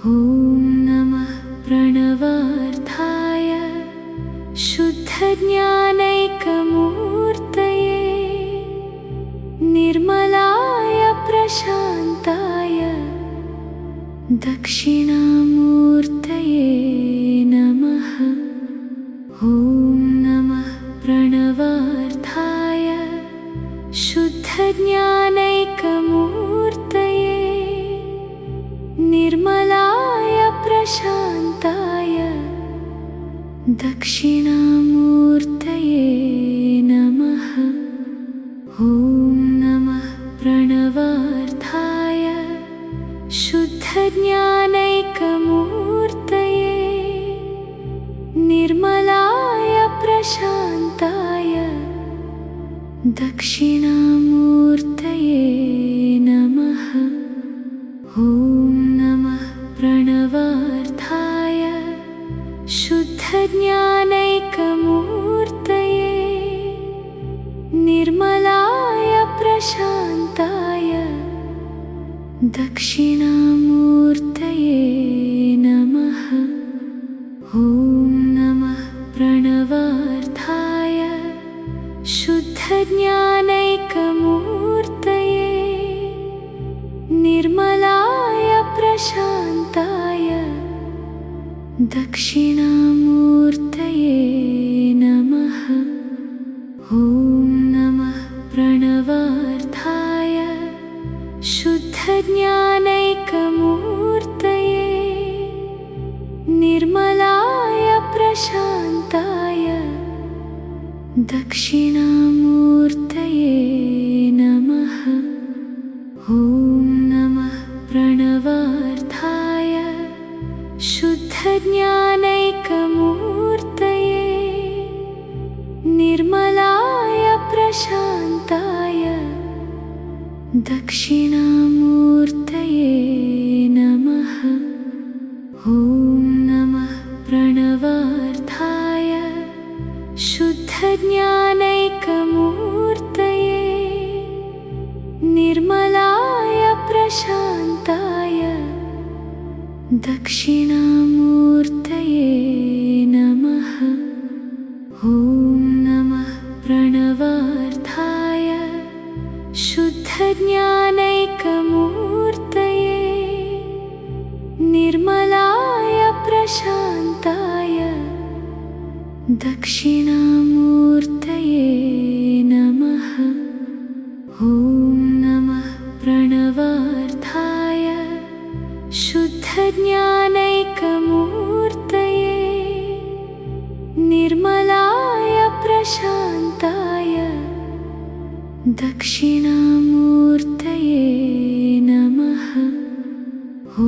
ॐ नमः प्रणवार्थाय शुद्धज्ञानैकमूर्तये निर्मलाय प्रशान्ताय दक्षिणामूर्तये नमः। ॐ नमः प्रणवार्थाय शुद्धज्ञानैकमूर्तये निर्मलाय प्रशान्ताय दक्षिणामूर्तये नमः। ॐ नमः प्रणवार्थाय शुद्धज्ञानैकमूर्तये निर्मलाय प्रशान्ताय दक्षिणामूर्तये नमः। ॐ नमः प्रणवार्थाय शुद्धज्ञानैकमूर्तये निर्मलाय प्रशान्ताय दक्षिणामूर्तये नमः। ॐ नमः प्रणवार्थाय शुद्धज्ञानैकमूर्तये निर्मलाय प्रशान्ताय दक्षिणामूर्तये नमः। ॐ नमः प्रणवार्थाय शुद्धज्ञानैकमूर्तये निर्मलाय प्रशान्ताय दक्षिणामूर्तये नमः। ॐ नमः प्रणवार्थाय शुद्धज्ञानैकमूर्तये निर्मलाय प्रशान्ताय दक्षिणामूर्तये नमः। ॐ नमः प्रणवार्थाय शुद्धज्ञानैकमूर्तये निर्मलाय प्रशान्ताय दक्षिणामूर्तये नमः। ॐ नमः प्रणवार्थाय शुद्धज्ञानैकमूर्तये निर्मलाय प्रशान्ताय दक्षिणामूर्तये नमः। ॐ नमः प्रणवार्थाय शुद्धज्ञानैकमूर्तये निर्मलाय प्रशान्ताय दक्षिणामूर्तये नमः। ॐ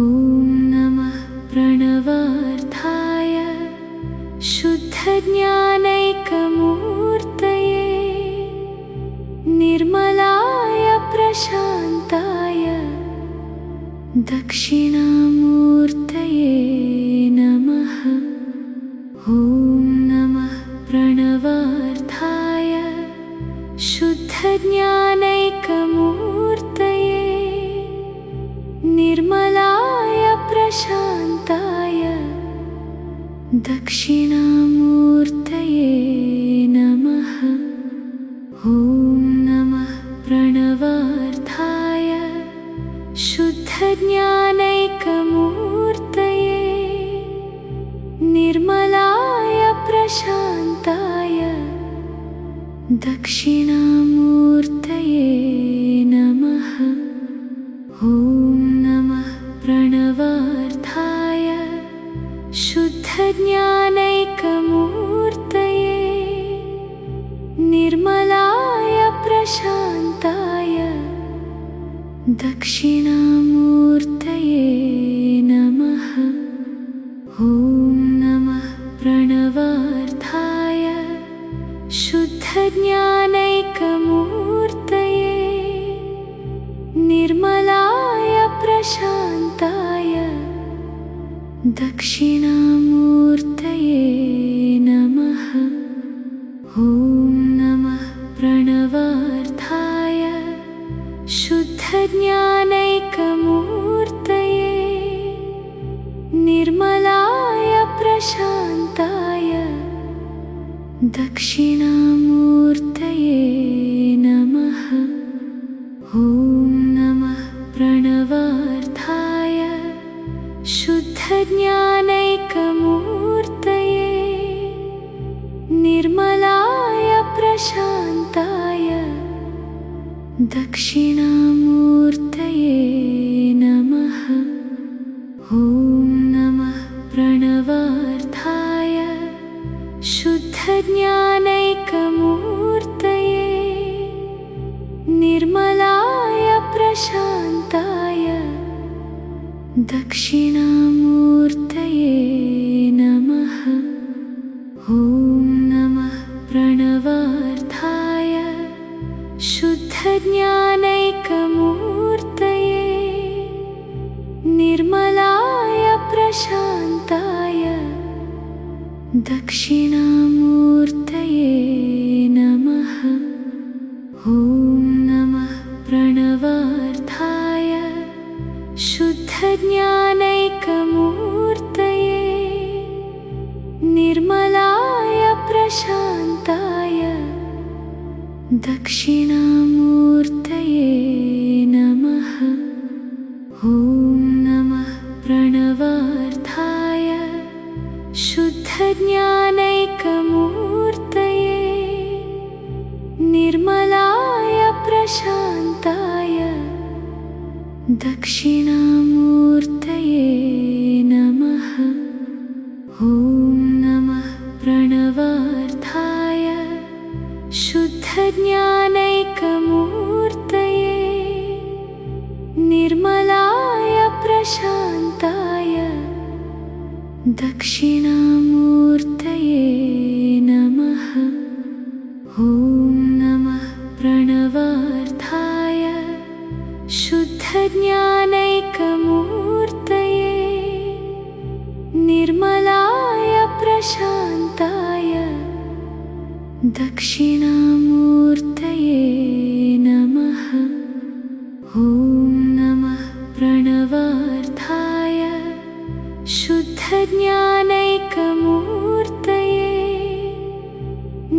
नमः प्रणवार्थाय शुद्धज्ञानैकमूर्तये निर्मलाय प्रशान्ताय दक्षिणामूर्तये नमः। ॐ नमः प्रणवार्थाय शुद्धज्ञानैकमूर्तये निर्मलाय प्रशान्ताय दक्षिणामूर्तये नमः। ॐ नमः प्रणवार्थाय शुद्धज्ञानैकमूर्तये निर्मलाय प्रशान्ताय दक्षिणामूर्तये नमः। ॐ नमः प्रणवार्थाय शुद्धज्ञानैकमूर्तये निर्मलाय प्रशान्ताय दक्षिणामूर्तये नमः। ॐ नमः प्रणवार्थाय शुद्धज्ञानैकमूर्तये निर्मलाय प्रशान्ताय दक्षिणामूर्तये नमः। ॐ नमः प्रणवार्थाय शुद्धज्ञानैकमूर्तये निर्मलाय प्रशान्ताय दक्षिणामूर्तये नमः। ॐ नमः प्रणवार्थाय शुद्धज्ञानैकमूर्तये निर्मलाय प्रशान्ताय दक्षिणामूर्तये नमः। ॐ नमः प्रणवार्थाय शुद्धज्ञानैकमूर्तये निर्मलाय प्रशान्ताय दक्षिणामूर्तये नमः। ॐ नमः प्रणवार्थाय शुद्धज्ञानैकमूर्तये निर्मलाय प्रशान्ताय दक्षिणामूर्तये नमः। ॐ नमः प्रणवार्थाय शुद्धज्ञानैकमूर्तये निर्मलाय प्रशान्ताय दक्षिणामूर्तये नमः। ॐ नमः प्रणवार्थाय शुद्धज्ञानैकमूर्तये निर्मलाय प्रशान्ताय दक्षिणामूर्तये नमः। ॐ नमः प्रणवार्थाय शुद्धज्ञानैकमूर्तये निर्मलाय प्रशान्ताय दक्षिणामूर्तये नमः। ॐ नमः प्रणवार्थाय शुद्धज्ञानैकमूर्तये निर्मलाय प्रशान्ताय दक्षिणामूर्तये नमः। ॐ नमः प्रणवार्थाय शुद्धज्ञानैकमूर्तये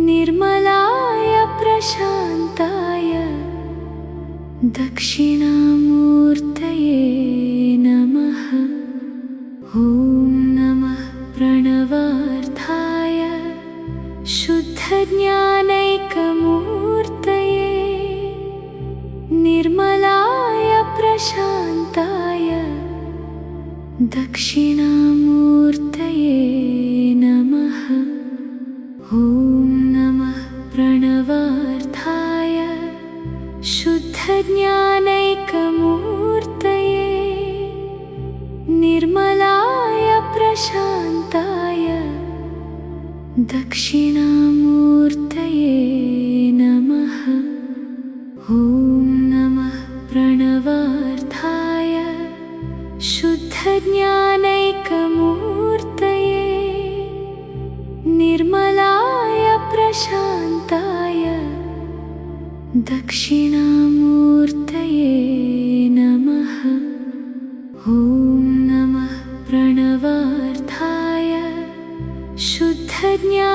निर्मलाय प्रशान्ताय दक्षिणामूर्तये नमः। ॐ नमः प्रणवार्थाय शुद्धज्ञानैकमूर्तये निर्मलाय प्रशान्ताय दक्षिणामूर्तये नमः। ॐ नमः प्रणवार्थाय शुद्धज्ञानैकमूर्तये निर्मलाय प्रशान्ताय दक्षिणामूर्तये नमः। ॐ नमः प्रणवार्थाय शुद्धज्ञानैकमूर्तये निर्मलाय प्रशान्ताय दक्षिणामूर्तये नमः। ॐ नमः प्रणवार्थाय शुद्धज्ञानैकमूर्तये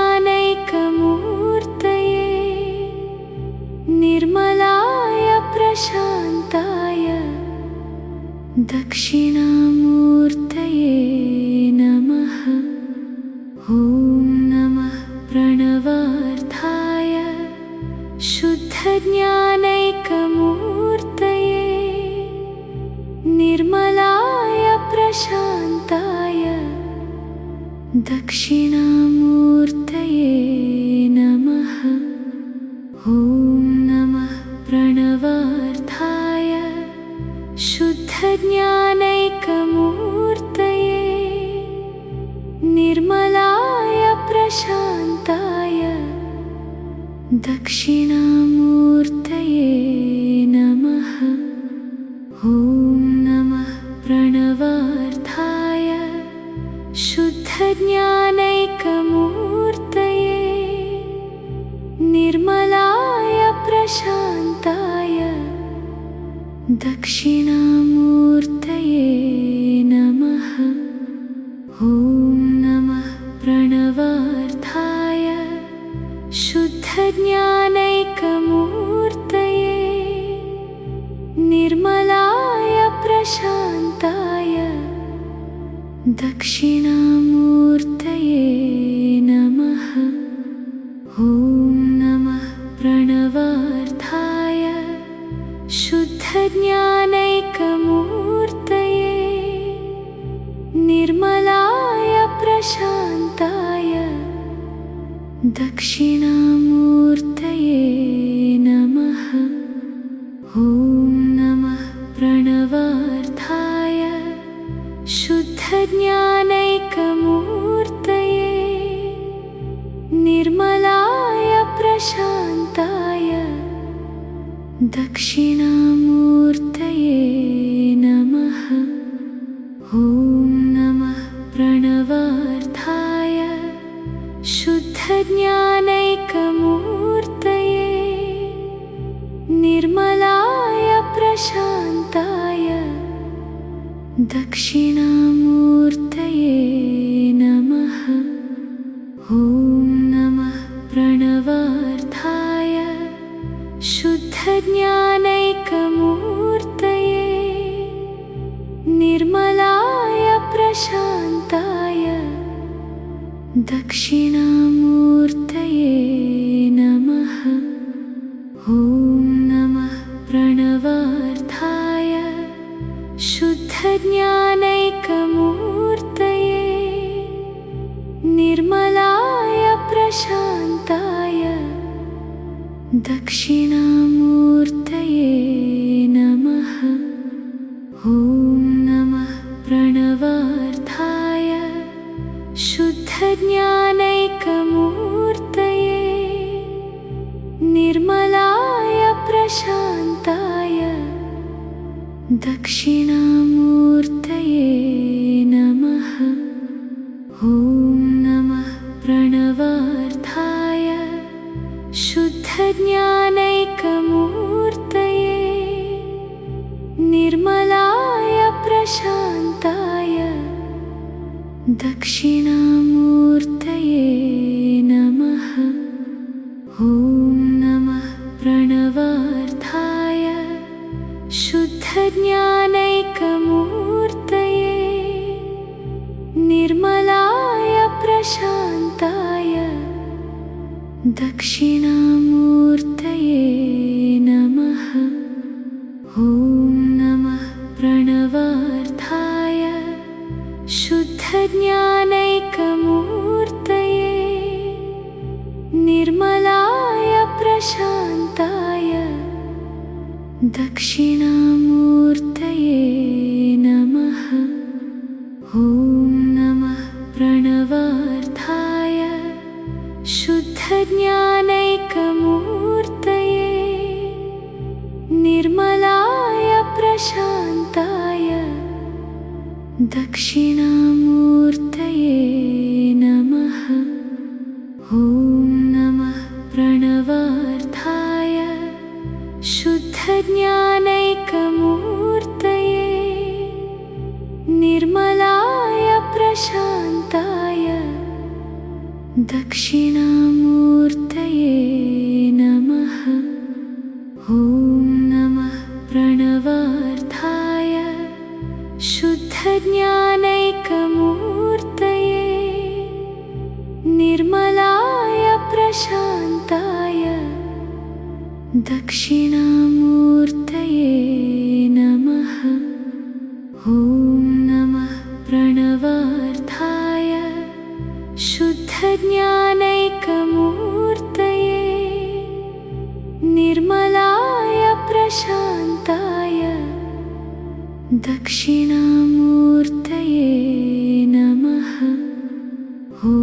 निर्मलाय प्रशान्ताय दक्षिणामूर्तये नमः। ॐ नमः प्रणवार्थाय शुद्धज्ञानैकमूर्तये निर्मलाय प्रशान्ताय दक्षिणामूर्तये नमः। ॐ नमः प्रणवार्थाय शुद्धज्ञानैकमूर्तये निर्मलाय प्रशान्ताय दक्षिणामूर्तये नमः। ॐ नमः प्रणवार्थाय शुद्धज्ञानैकमूर्तये निर्मलाय प्रशान्ताय दक्षिणामूर्तये नमः। ॐ नमः प्रणवार्थाय शुद्धज्ञानैकमूर्तये निर्मलाय प्रशान्ताय दक्षिणामूर्तये नमः। ॐ नमः प्रणवार्थाय शुद्धज्ञानैकमूर्तये निर्मलाय प्रशान्ताय दक्षिणामूर्तये नमः। ॐ नमः प्रणवार्थाय शुद्धज्ञानैकमूर्तये निर्मलाय प्रशान्ताय दक्षिणामूर्तये नमः। ॐ नमः प्रणवार्थाय शुद्धज्ञानैकमूर्तये निर्मलाय प्रशान्ताय दक्षिणामूर्तये नमः। ॐ नमः प्रणवार्थाय शुद्धज्ञानैकमूर्तये निर्मलाय प्रशान्ताय दक्षिणामूर्तये नमः। ॐ नमः प्रणवार्थाय शुद्धज्ञानैकमूर्तये निर्मलाय प्रशान्ताय दक्षिणामूर्तये नमः। ॐ नमः प्रणवार्थाय शुद्धज्ञानैकमूर्तये निर्मलाय प्रशान्ताय दक्षिणामूर्तये नमः। ॐ नमः प्रणवार्थाय शुद्धज्ञानैकमूर्तये निर्मलाय प्रशान्ताय दक्षिणामूर्तये नमः। ॐ नमः प्रणवार्थाय शुद्धज्ञानैकमूर्तये निर्मलाय प्रशान्ताय दक्षिणामूर्तये नमः। ॐ नमः प्रणवार्थाय शुद्धज्ञानैकमूर्तये निर्मलाय प्रशान्ताय दक्षिणामूर्तये नमः। ॐ नमः प्रणवार्थाय शुद्धज्ञानैकमूर्तये निर्मलाय प्रशान्ताय दक्षिणामूर्तये नमः। ॐ नमः प्रणवार्थाय शुद्धज्ञानैकमूर्तये निर्मलाय प्रशान्ताय दक्षिणामूर्तये नमः। ॐ नमः प्रणवार्थाय शुद्धज्ञानैकमूर्तये निर्मलाय प्रशान्ताय दक्षिणामूर्तये नमः। ॐ नमः प्रणवार्थाय शुद्धज्ञानैकमूर्तये निर्मलाय प्रशान्ताय दक्षिणामूर्तये नमः। ॐ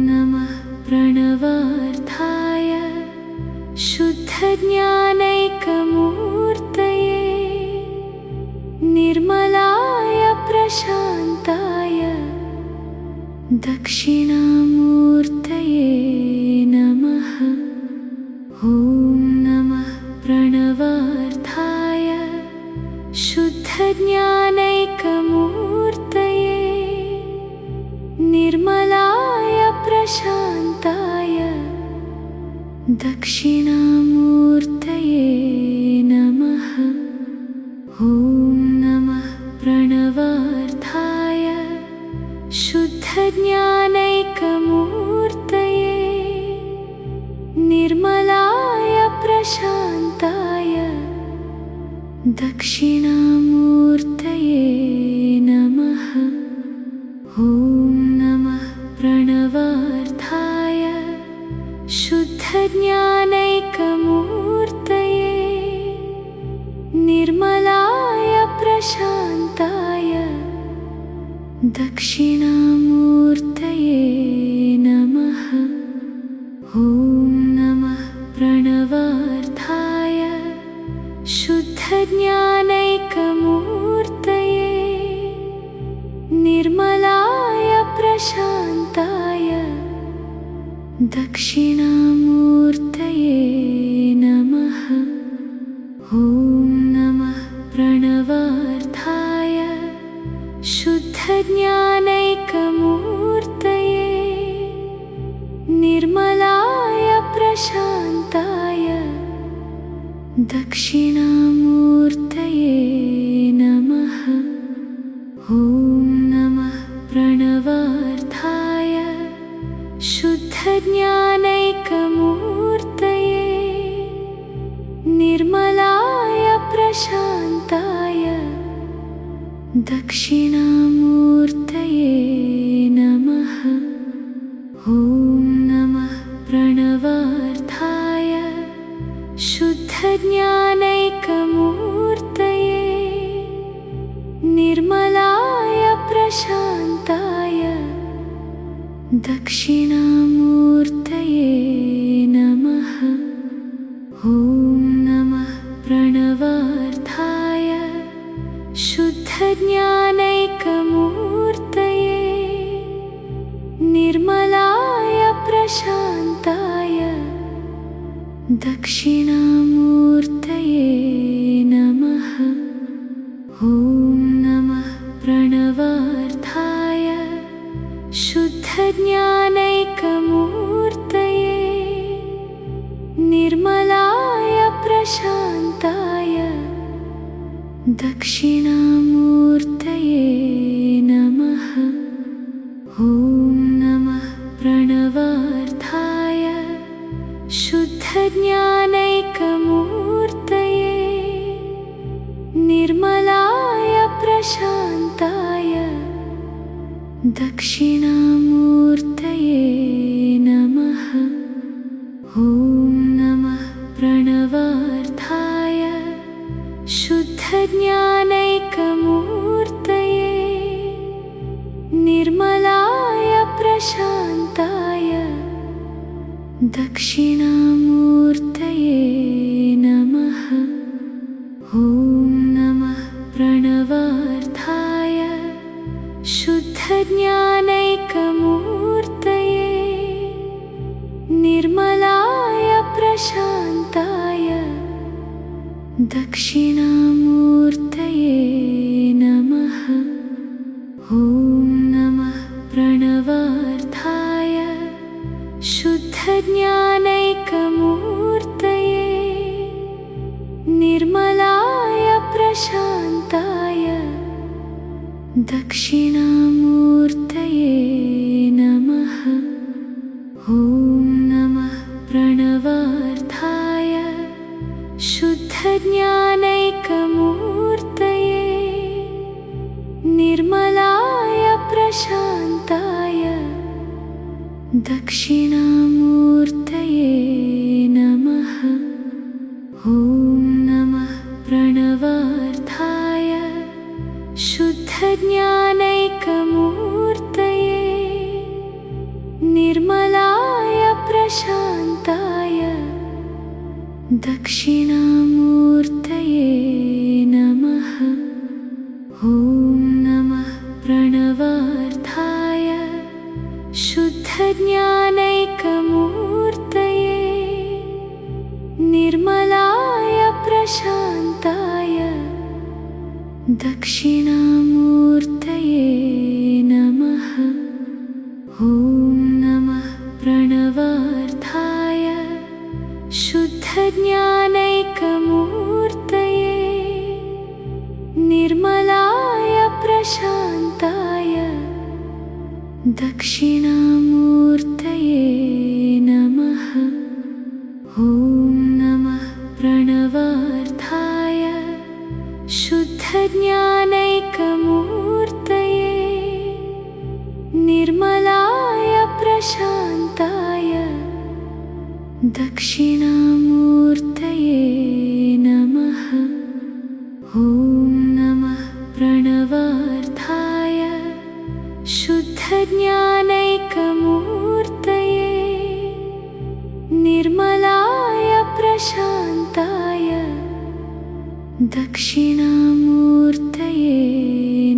नमः प्रणवार्थाय शुद्धज्ञानैकमूर्तये निर्मलाय प्रशान्ताय दक्षिणामूर्तये नमः। ॐ नमः प्रणवार्थाय शुद्धज्ञानैकमूर्तये दक्षिणामूर्तये नमः। ॐ नमः प्रणवार्थाय शुद्धज्ञानैकमूर्तये निर्मलाय प्रशान्ताय दक्षिणामूर्तये नमः। ॐ नमः प्रणवार्थाय शुद्धज्ञानैकमूर्तये निर्मलाय प्रशान्ताय दक्षिणामूर्तये नमः। ॐ नमः प्रणवार्थाय शुद्धज्ञानैकमूर्तये निर्मलाय प्रशान्ताय दक्षिणामूर्तये नमः। ॐ नमः प्रणवार्थाय शुद्धज्ञानैकमूर्तये निर्मलाय प्रशान्ताय दक्षिणामूर्तये नमः। ॐ नमः प्रणवार्थाय शुद्धज्ञानैकमूर्तये निर्मलाय प्रशान्ताय दक्षिणामूर्तये नमः। ॐ नमः प्रणवार्थाय शुद्धज्ञानैकमूर्तये निर्मलाय प्रशान्ताय दक्षिणामूर्तये नमः। ॐ नमः प्रणवार्थाय शुद्धज्ञानैकमूर्तये निर्मलाय प्रशान्ताय दक्षिणामूर्तये नमः। ॐ नमः प्रणवार्थाय शुद्धज्ञानैकमूर्तये निर्मलाय प्रशान्ताय दक्षिणामूर्तये नमः। ॐ नमः प्रणवार्थाय शुद्धज्ञानैकमूर्तये निर्मलाय प्रशान्ताय दक्षिणामूर्तये नमः। ॐ नमः प्रणवार्थाय शुद्धज्ञानैकमूर्तये निर्मलाय प्रशान्ताय दक्षिणामूर्तये नमः। ॐ नमः प्रणवार्थाय शुद्धज्ञानैकमूर्तये निर्मलाय प्रशान्ताय दक्षिणामूर्तये नमः। ॐ नमः प्रणवार्थाय शुद्धज्ञानैकमूर्तये निर्मलाय प्रशान्ताय दक्षिणामूर्तये नमः। ॐ नमः प्रणवार्थाय शुद्धज्ञानैकमूर्तये निर्मलाय प्रशान्ताय दक्षिणामूर्तये नमः। ॐ नमः प्रणवार्थाय शुद्धज्ञानैकमूर्तये निर्मलाय प्रशान्ताय दक्षिणामूर्तये नमः। ॐ नमः प्रणवार्थाय शुद्धज्ञानैकमूर्तये निर्मलाय प्रशान्ताय दक्षिणामूर्तये नमः। ॐ नमः प्रणवार्थाय दक्षिणामूर्तये नमः। ॐ नमः प्रणवार्थाय शुद्धज्ञानैकमूर्तये निर्मलाय प्रशान्ताय दक्षिणामूर्तये नमः। ॐ नमः प्रणवार्थाय शुद्धज्ञानैकमूर्तये निर्मलाय प्रशान्ताय दक्षिणामूर्तये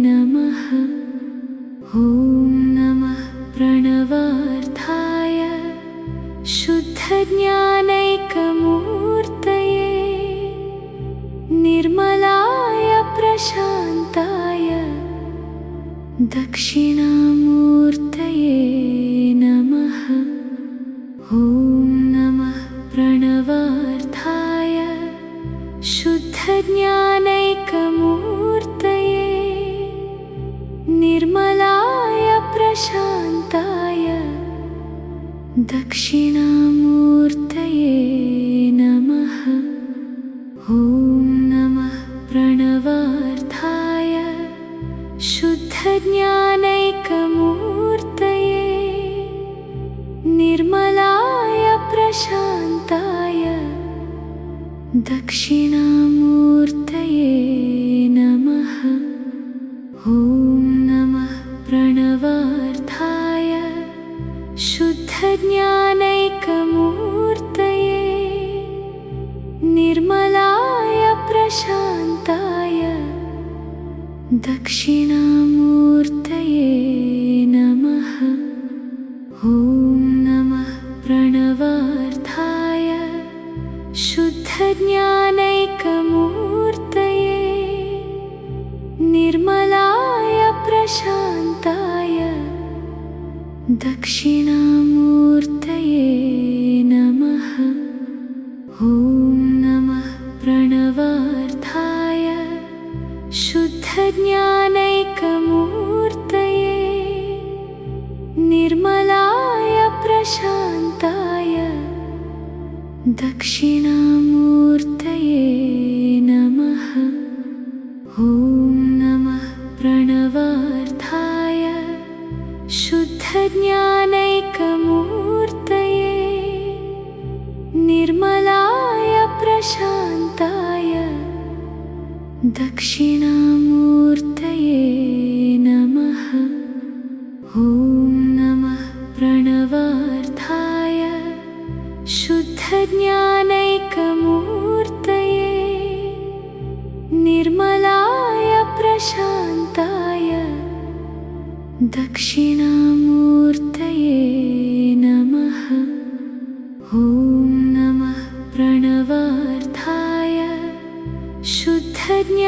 नमः। ॐ नमः प्रणवार्थाय शुद्धज्ञानैकमूर्तये निर्मलाय प्रशान्ताय दक्षिणामूर्तये नमः। ॐ नमः प्रणवार्थाय शुद्धज्ञानैकमूर्तये निर्मलाय प्रशान्ताय दक्षिणामूर्तये नमः। ॐ नमः प्रणवार्थाय शुद्धज्ञानैकमूर्तये निर्मलाय प्रशान्ताय दक्षिणामूर्तये नमः। ॐ नमः प्रणवार्थाय शुद्धज्ञानैकमूर्तये निर्मलाय प्रशान्ताय दक्षिणामूर्तये नमः। ॐ नमः प्रणवार्थाय शुद्धज्ञानैकमूर्तये निर्मलाय प्रशान्ताय दक्षिणामूर्तये नमः। ॐ नमः प्रणवार्थाय शुद्धज्ञानैकमूर्तये निर्मलाय प्रशान्ताय दक्षिणामूर्तये नमः। ॐ नमः प्रणवार्थाय शुद्धज्ञानैकमूर्तये निर्मलाय प्रशान्ताय दक्षिणामूर्तये नमः। ॐ नमः प्रणवार्थाय शुद्धज्ञानैकमूर्तये निर्मलाय प्रशान्ताय दक्षिणामूर्तये नमः। ॐ नमः प्रणवार्थाय शुद्धज्ञानैकमूर्तये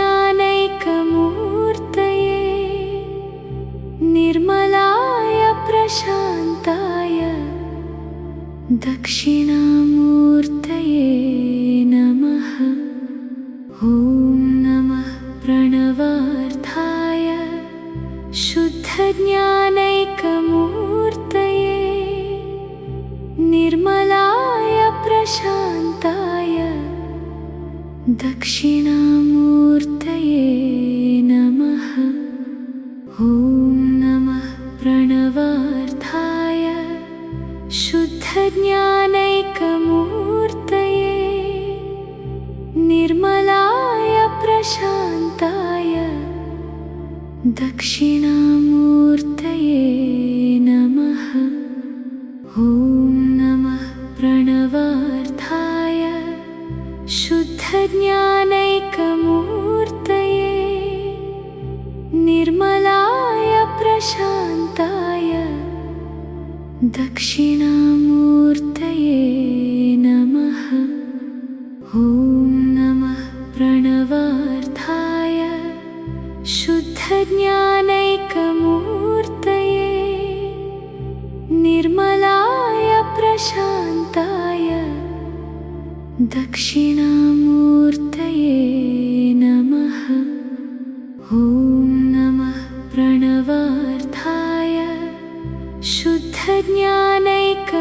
निर्मलाय प्रशान्ताय दक्षिणामूर्तये नमः। ॐ नमः प्रणवार्थाय शुद्धज्ञानैकमूर्तये निर्मलाय प्रशान्ताय दक्षिणामूर्तये नमः। ॐ नमः प्रणवार्थाय शुद्धज्ञानैकमूर्तये निर्मलाय प्रशान्ताय दक्षिणामूर्तये नमः। ॐ नमः प्रणवार्थाय शुद्धज्ञानैकमूर्तये निर्मलाय प्रशान्ताय दक्षिणामूर्तये नमः। ॐ नमः प्रणवार्थाय शुद्धज्ञानैकमूर्तये निर्मलाय प्रशान्ताय दक्षिणामूर्तये नमः। ॐ नमः प्रणवार्थाय शुद्धज्ञानैकमूर्तये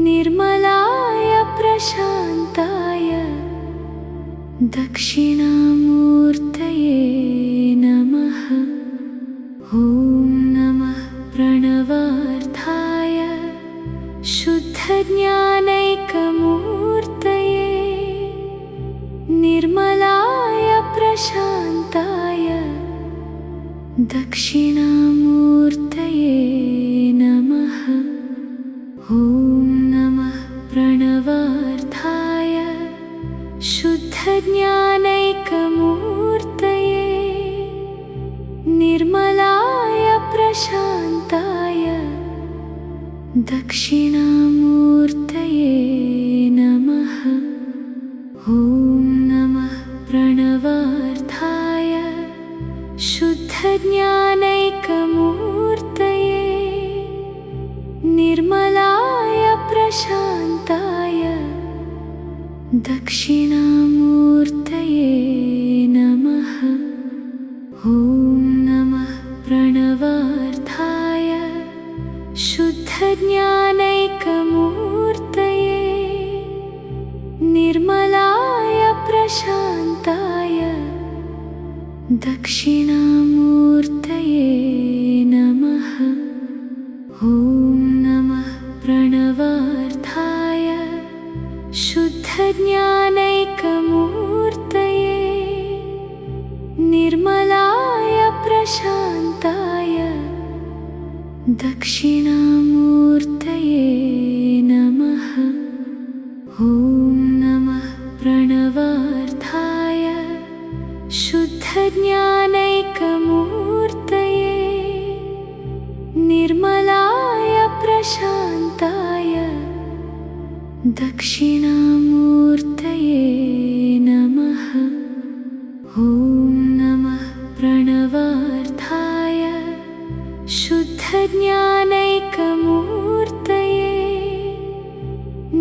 निर्मलाय प्रशान्ताय दक्षिणामूर्तये नमः। ॐ नमः प्रणवार्थाय शुद्धज्ञानैकमूर्तये निर्मलाय प्रशान्ताय दक्षिणामूर्तये नमः। ॐ नमः प्रणवार्थाय शुद्धज्ञानैकमूर्तये निर्मलाय प्रशान्ताय दक्षिणामूर्तये नमः। ॐ नमः प्रणवार्थाय शुद्धज्ञानैकमूर्तये निर्मलाय प्रशान्ताय दक्षिणामूर्तये नमः। ॐ नमः प्रणवार्थाय शुद्धज्ञानैकमूर्तये निर्मलाय प्रशान्ताय दक्षिणामूर्तये नमः। ॐ नमः प्रणवार्थाय शुद्धज्ञानैकमूर्तये निर्मलाय प्रशान्ताय दक्षिणामूर्तये नमः। ॐ नमः प्रणवार्थाय शुद्धज्ञानैकमूर्तये निर्मलाय प्रशान्ताय दक्षिणामूर्तये नमः। ॐ नमः प्रणवार्थाय शुद्धज्ञानैकमूर्तये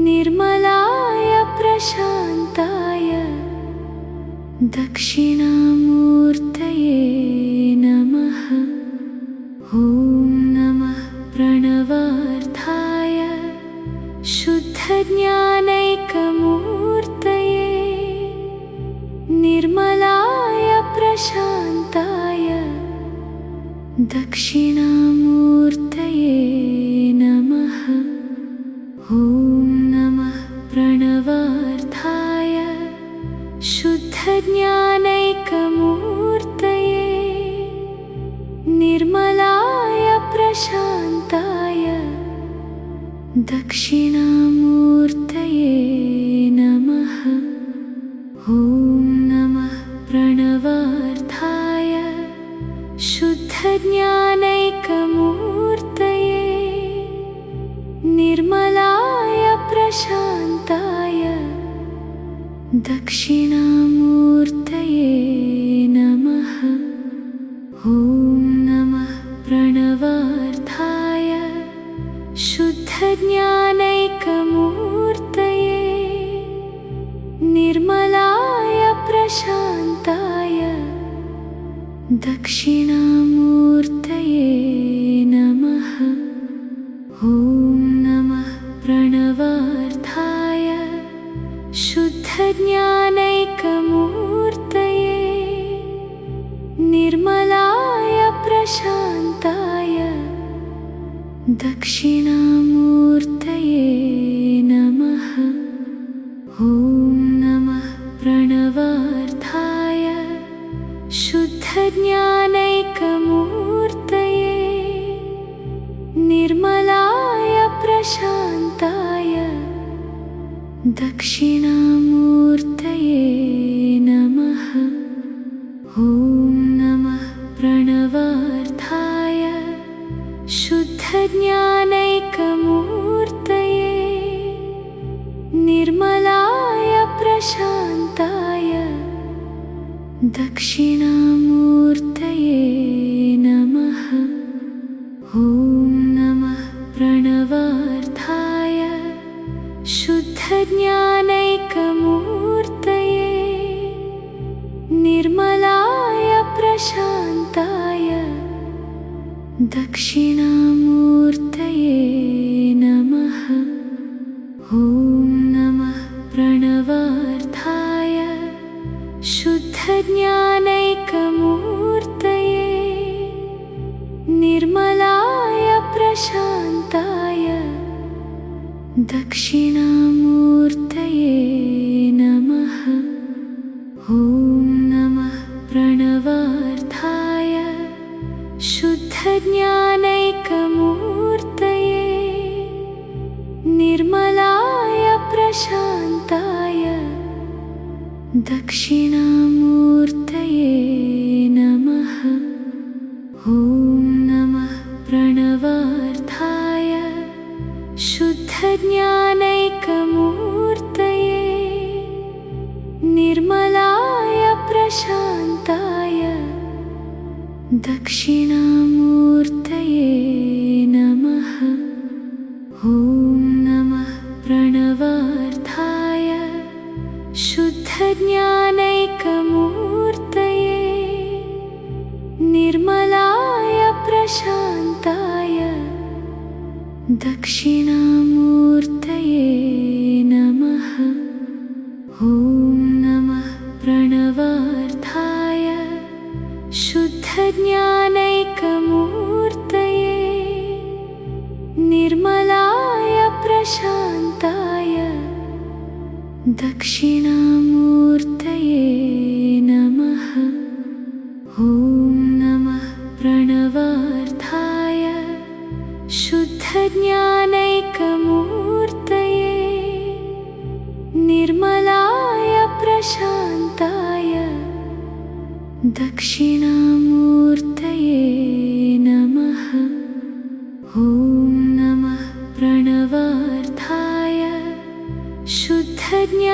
निर्मलाय प्रशान्ताय दक्षिणामूर्तये नमः। ॐ नमः प्रणवार्थाय शुद्धज्ञानैकमूर्तये निर्मलाय प्रशान्ताय दक्षिणामूर्तये नमः। ॐ नमः प्रणवार्थाय शुद्धज्ञानैकमूर्तये निर्मलाय प्रशान्ताय दक्षिणामूर्तये नमः। ॐ नमः प्रणवार्थाय शुद्धज्ञानैकमूर्तये निर्मलाय प्रशान्ताय दक्षिणामूर्तये नमः। ॐ नमः प्रणवार्थाय शुद्धज्ञानैकमूर्तये निर्मलाय प्रशान्ताय दक्षिणामूर्तये नमः। ॐ नमः प्रणवार्थाय शुद्धज्ञानैकमूर्तये निर्मलाय प्रशान्ताय दक्षिणामूर्तये नमः। ॐ नमः प्रणवार्थाय शुद्धज्ञानैकमूर्तये निर्मलाय प्रशान्ताय दक्षिणामूर्तये नमः। ॐ नमः प्रणवार्थाय शुद्धज्ञानैकमूर्तये निर्मलाय प्रशान्ताय दक्षिणामूर्तये नमः। ॐ नमः प्रणवार्थाय शुद्धज्ञानैकमूर्तये निर्मलाय प्रशान्ताय दक्षिणामूर्तये नमः। ॐ नमः प्रणवार्थाय शुद्धज्ञानैकमूर्तये निर्मलाय प्रशान्ताय दक्षिणामूर्तये नमः। ॐ नमः प्रणवार्थाय शुद्धज्ञानैकमूर्तये निर्मलाय प्रशान्ताय दक्षिणामूर्तये नमः। ॐ नमः प्रणवार्थाय शुद्धज्ञानैकमूर्तये निर्मलाय प्रशान्ताय दक्षिणामूर्तये नमः। ॐ नमः प्रणवार्थाय शुद्धज्ञानैकमूर्तये निर्मलाय प्रशान्ताय दक्षिणामूर्तये नमः। ॐ नमः प्रणवार्थाय शुद्धज्ञानैकमूर्तये निर्मलाय प्रशान्ताय दक्षिणामूर्तये नमः। ॐ नमः प्रणवार्थाय शुद्धज्ञानैकमूर्तये निर्मलाय प्रशान्ताय दक्षिणामूर्तये नमः। ॐ नमः प्रणवार्थाय शुद्धज्ञानैकमूर्तये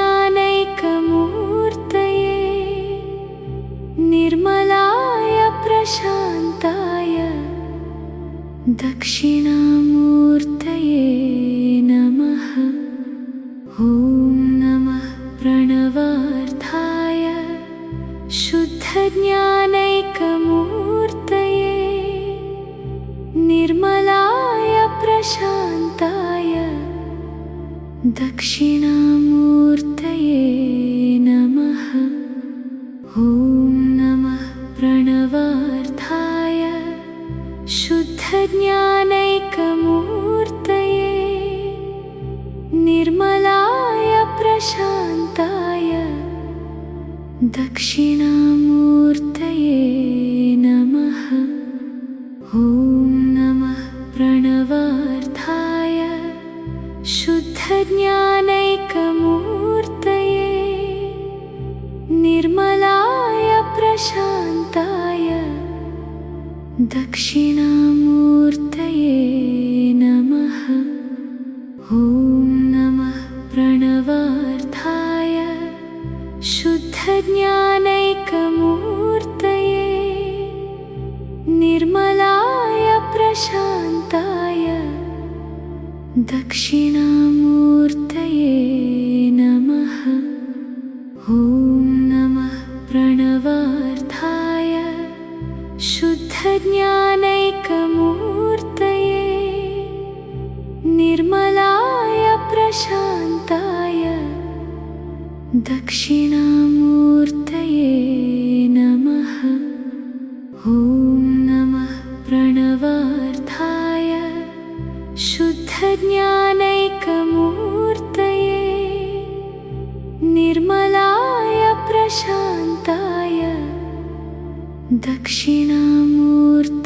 निर्मलाय प्रशान्ताय दक्षिणामूर्तये नमः। ॐ नमः प्रणवार्थाय शुद्धज्ञानैकमूर्तये निर्मलाय प्रशान्ताय दक्षिणामूर्तये नमः। ॐ नमः प्रणवार्थाय शुद्धज्ञानैकमूर्तये निर्मलाय प्रशान्ताय दक्षिणामूर्तये नमः। ॐ नमः प्रणवार्थाय शुद्धज्ञानैकमूर्तये निर्मलाय प्रशान्ताय दक्षिणामूर्तये नमः। ॐ नमः प्रणवार्थाय शुद्धज्ञानैकमूर्तये निर्मलाय प्रशान्ताय दक्षिणामूर्तये नमः। ॐ नमः प्रणवार्थाय शुद्धज्ञानैकमूर्तये निर्मलाय प्रशान्ताय दक्षिणामूर्तये नमः। ॐ नमः प्रणवार्थाय शुद्धज्ञानैकमूर्तये निर्मलाय प्रशान्ताय दक्षिणामूर्तये